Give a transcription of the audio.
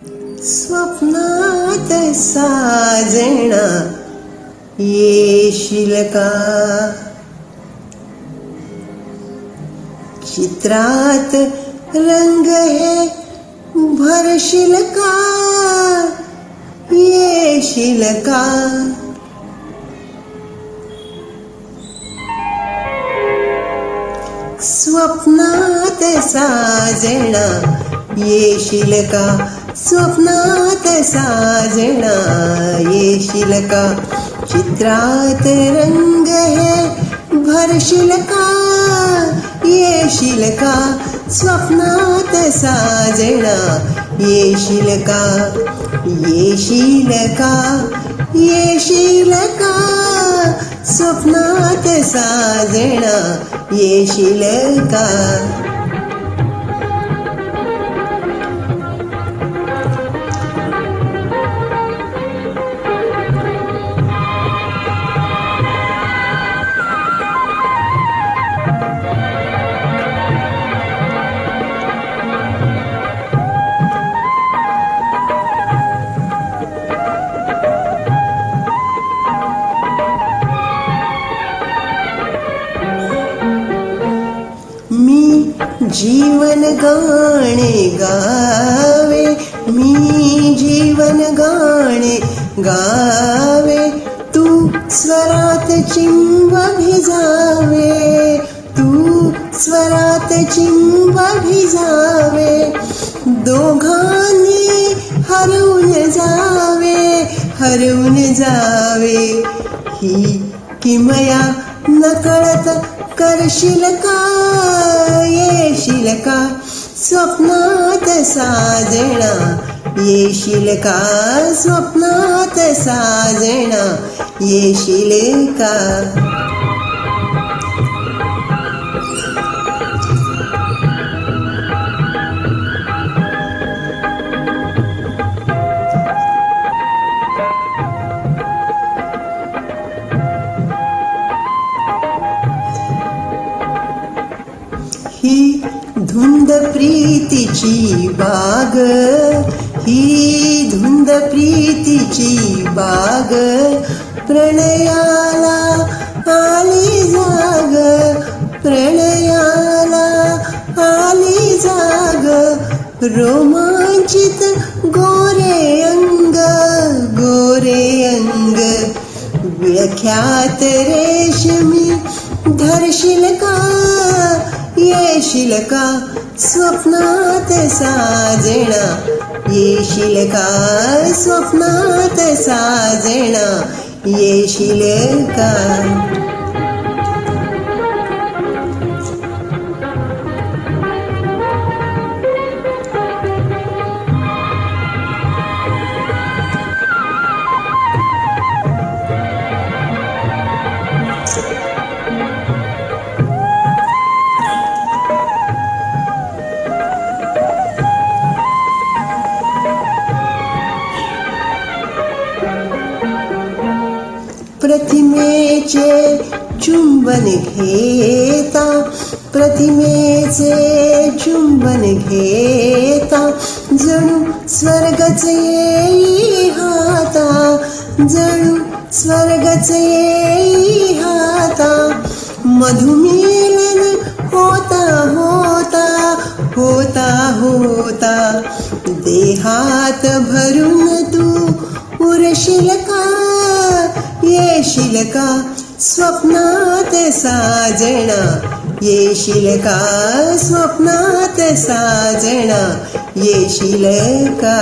स्वप्नात साजना येशील का? चित्रात रंग हे भरशील का? येशील का? स्वप्नात साजना येशील का? स्वप्नात साजना येशील का? चित्रात रंग हे भरशील का? येशील का? स्वप्नात साजना येशील का? येशील का? येशील का? स्वप्नात साजना येशील का? जीवन गाणे गावे, मी जीवन गाणे गावे, तू स्वरात चिंब भिजावे, तू स्वरात चिंब भिजावे, दोघांनी हरवून जावे, हरवून जावे, ही किमया नकळत करशील का? येशील का? स्वप्नात साजना येशील का? स्वप्नात साजना येशील का? ही धुंद प्रीतीची बाग, ही धुंद प्रीतीची बाग, प्रणयाला आली जाग, प्रणयाला आली जाग, रोमांचित गोरे अंग, गोरे अंग, विळख्यात रेशमी धरशील का? येशील का? स्वप्नात साजना येशील का? स्वप्नात साजना येशील का? प्रतिमेचे चुंबन घेता, प्रतिमेचे चुंबन घेता, जणू स्वर्गच येई हाता, जणू स्वर्गच येई हाता, मधुमेलन होता होता होता होता, देहात भरून तू उरशील का? येशील का? स्वप्नात साजना येशील का? स्वप्नात साजना येशील का?